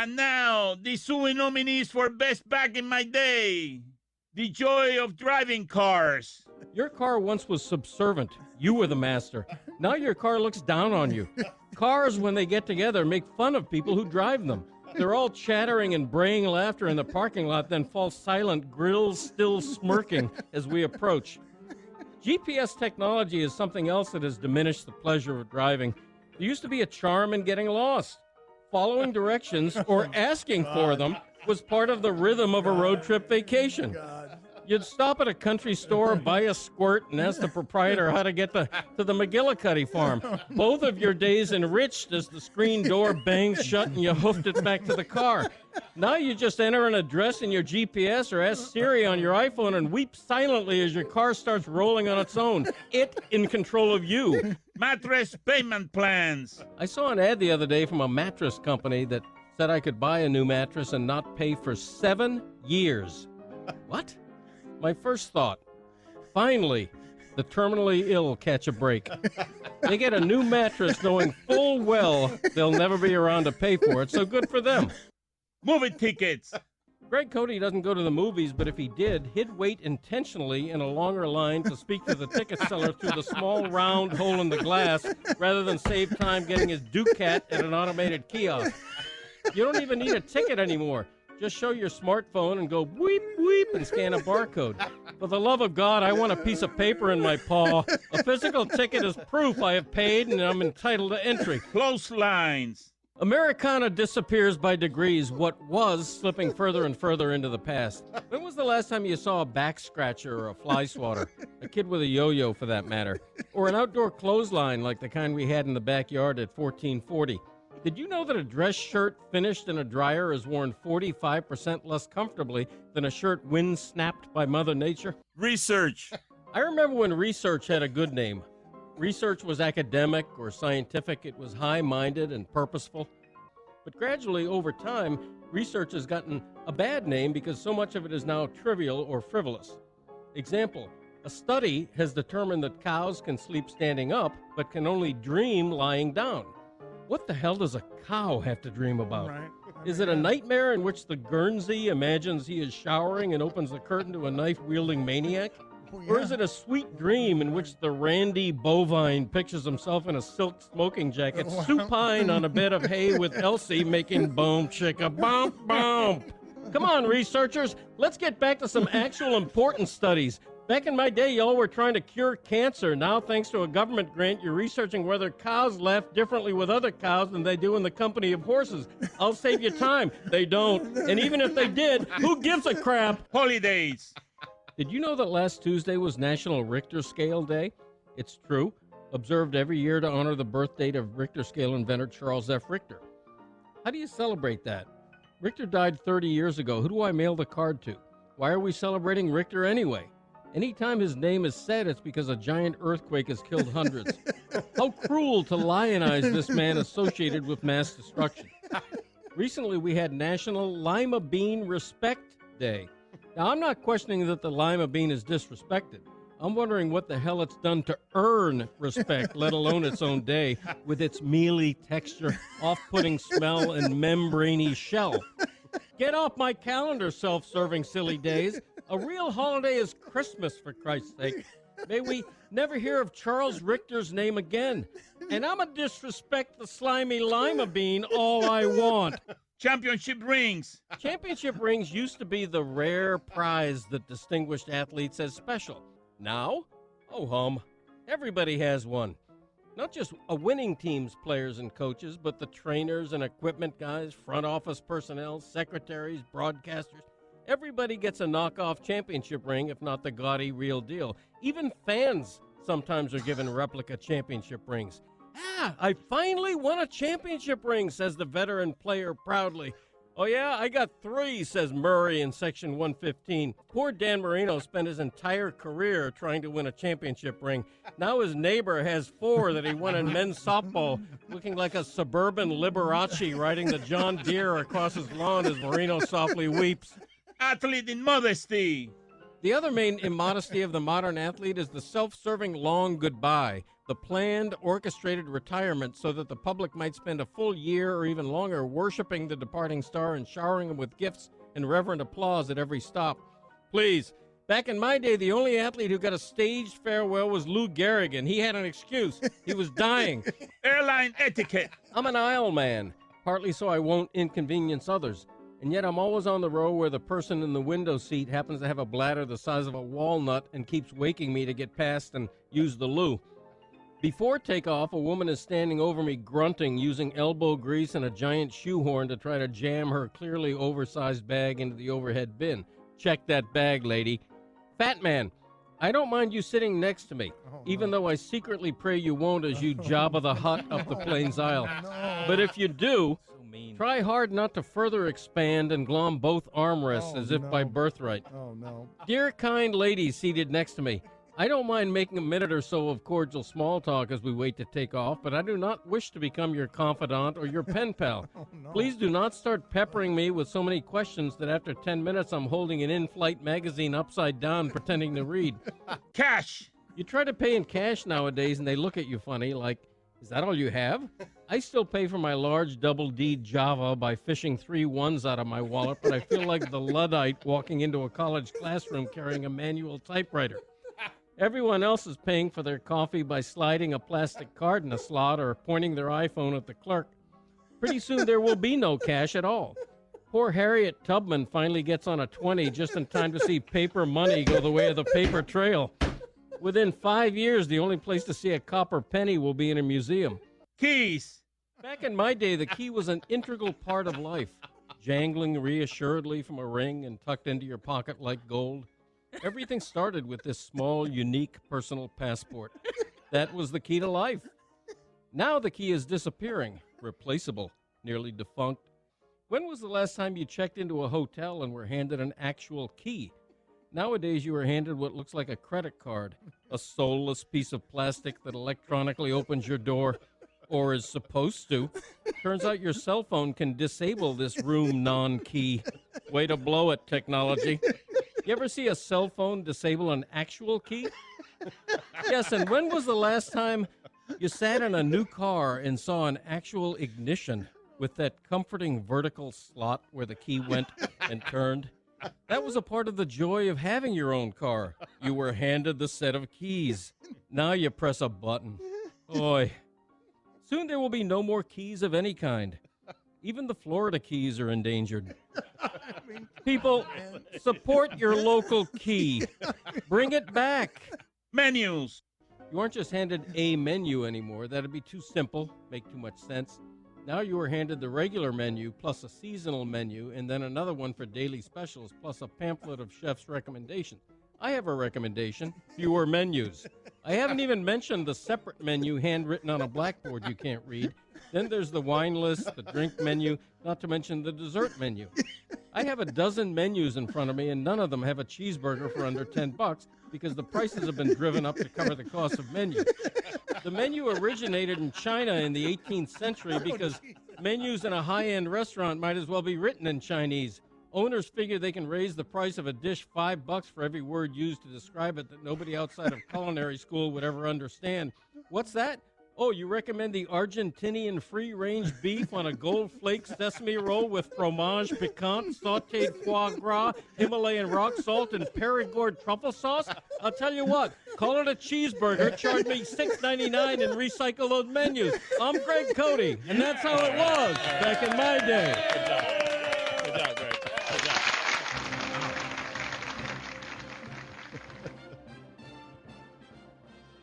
And now, the Suey nominees for Best Back in My Day. The joy of driving cars. Your car once was subservient. You were the master. Now your car looks down on you. Cars, when they get together, make fun of people who drive them. They're all chattering and braying laughter in the parking lot, then fall silent, grills still smirking as we approach. GPS technology is something else that has diminished the pleasure of driving. There used to be a charm in getting lost. Following directions or asking for them was part of the rhythm of a road trip vacation. You'd stop at a country store, buy a squirt, and ask the proprietor how to get to the McGillicuddy farm. Both of your days enriched as the screen door banged shut and you hoofed it back to the car. Now you just enter an address in your GPS or ask Siri on your iPhone and weep silently as your car starts rolling on its own. It in control of you. Mattress payment plans. I saw an ad the other day from a mattress company that said I could buy a new mattress and not pay for 7 years. What? My first thought, finally, the terminally ill catch a break. They get a new mattress knowing full well they'll never be around to pay for it, so good for them. Movie tickets. Greg Cody doesn't go to the movies, but if he did, he'd wait intentionally in a longer line to speak to the ticket seller through the small round hole in the glass rather than save time getting his Ducat at an automated kiosk. You don't even need a ticket anymore. Just show your smartphone and go weep, weep, and scan a barcode. For the love of God, I want a piece of paper in my paw. A physical ticket is proof I have paid and I'm entitled to entry. Clotheslines. Americana disappears by degrees, what was slipping further and further into the past. When was the last time you saw a back scratcher or a fly swatter? A kid with a yo-yo, for that matter. Or an outdoor clothesline like the kind we had in the backyard at 1440. Did you know that a dress shirt finished in a dryer is worn 45% less comfortably than a shirt wind-snapped by Mother Nature? Research. I remember when research had a good name. Research was academic or scientific. It was high-minded and purposeful. But gradually, over time, research has gotten a bad name because so much of it is now trivial or frivolous. Example, a study has determined that cows can sleep standing up, but can only dream lying down. What the hell does a cow have to dream about? Right. Is it a nightmare in which the Guernsey imagines he is showering and opens the curtain to a knife-wielding maniac? Or is it a sweet dream in which the randy bovine pictures himself in a silk smoking jacket, supine on a bed of hay with Elsie making boom chicka bump bump? Come on, researchers, let's get back to some actual important studies. Back in my day, y'all were trying to cure cancer. Now, thanks to a government grant, you're researching whether cows laugh differently with other cows than they do in the company of horses. I'll save you time. They don't. And even if they did, who gives a crap? Holidays. Did you know that last Tuesday was National Richter Scale Day? It's true. Observed every year to honor the birth date of Richter Scale inventor Charles F. Richter. How do you celebrate that? Richter died 30 years ago. Who do I mail the card to? Why are we celebrating Richter anyway? Anytime his name is said, it's because a giant earthquake has killed hundreds. How cruel to lionize this man associated with mass destruction. Recently, we had National Lima Bean Respect Day. Now, I'm not questioning that the lima bean is disrespected. I'm wondering what the hell it's done to earn respect, let alone its own day, with its mealy texture, off-putting smell, and membraney shell. Get off my calendar, self-serving silly days. A real holiday is Christmas, for Christ's sake. May we never hear of Charles Richter's name again. And I'm a disrespect the slimy lima bean all I want. Championship rings. Championship rings used to be the rare prize that distinguished athletes as special. Now, oh hum, everybody has one. Not just a winning team's players and coaches, but the trainers and equipment guys, front office personnel, secretaries, broadcasters. Everybody gets a knockoff championship ring, if not the gaudy real deal. Even fans sometimes are given replica championship rings. I finally won a championship ring, says the veteran player proudly. Oh, yeah, I got 3, says Murray in Section 115. Poor Dan Marino spent his entire career trying to win a championship ring. Now his neighbor has 4 that he won in men's softball, looking like a suburban Liberace riding the John Deere across his lawn as Marino softly weeps. Athlete in modesty. The other main immodesty of the modern athlete is the self-serving long goodbye. the planned, orchestrated retirement so that the public might spend a full year or even longer worshiping the departing star and showering him with gifts and reverent applause at every stop. Please. Back in my day, the only athlete who got a staged farewell was Lou Gehrig. He had an excuse. He was dying. Airline etiquette. I'm an aisle man, partly so I won't inconvenience others. And yet I'm always on the row where the person in the window seat happens to have a bladder the size of a walnut and keeps waking me to get past and use the loo. Before takeoff, a woman is standing over me grunting, using elbow grease and a giant shoehorn to try to jam her clearly oversized bag into the overhead bin. Check that bag, lady. Fat man, I don't mind you sitting next to me, even though I secretly pray you won't as you Jabba the Hutt up the plane's aisle. But if you do, try hard not to further expand and glom both armrests as if by birthright. Dear kind ladies seated next to me, I don't mind making a minute or so of cordial small talk as we wait to take off, but I do not wish to become your confidant or your pen pal. Please do not start peppering me with so many questions that after 10 minutes I'm holding an in-flight magazine upside down pretending to read. Cash. You try to pay in cash nowadays and they look at you funny like, is that all you have? I still pay for my large double D Java by fishing 3 ones out of my wallet, but I feel like the Luddite walking into a college classroom carrying a manual typewriter. Everyone else is paying for their coffee by sliding a plastic card in a slot or pointing their iPhone at the clerk. Pretty soon there will be no cash at all. Poor Harriet Tubman finally gets on a 20 just in time to see paper money go the way of the paper trail. Within 5 years, the only place to see a copper penny will be in a museum. Keys. Back in my day, the key was an integral part of life, jangling reassuredly from a ring and tucked into your pocket like gold. Everything started with this small, unique personal passport. That was the key to life. Now the key is disappearing, replaceable, nearly defunct. When was the last time you checked into a hotel and were handed an actual key? Nowadays you are handed what looks like a credit card, a soulless piece of plastic that electronically opens your door, or is supposed to. Turns out your cell phone can disable this room non-key. Way to blow it, technology. You ever see a cell phone disable an actual key? Yes, and when was the last time you sat in a new car and saw an actual ignition with that comforting vertical slot where the key went and turned? That was a part of the joy of having your own car. You were handed the set of keys. Now you press a button. Oy. Soon there will be no more keys of any kind. Even the Florida keys are endangered. People, support your local key. Bring it back. Menus. You aren't just handed a menu anymore. That'd be too simple, make too much sense. Now you are handed the regular menu plus a seasonal menu and then another one for daily specials plus a pamphlet of chef's recommendations. I have a recommendation, fewer menus. I haven't even mentioned the separate menu handwritten on a blackboard you can't read. Then there's the wine list, the drink menu, not to mention the dessert menu. I have a dozen menus in front of me, and none of them have a cheeseburger for under $10 because the prices have been driven up to cover the cost of menus. The menu originated in China in the 18th century because menus in a high-end restaurant might as well be written in Chinese. Owners figure they can raise the price of a dish $5 for every word used to describe it that nobody outside of culinary school would ever understand. What's that? Oh, you recommend the Argentinian free-range beef on a gold flake sesame roll with fromage piquant, sautéed foie gras, Himalayan rock salt, and Perigord truffle sauce? I'll tell you what, call it a cheeseburger, charge me $6.99 and recycle those menus. I'm Greg Cody, and that's how it was back in my day.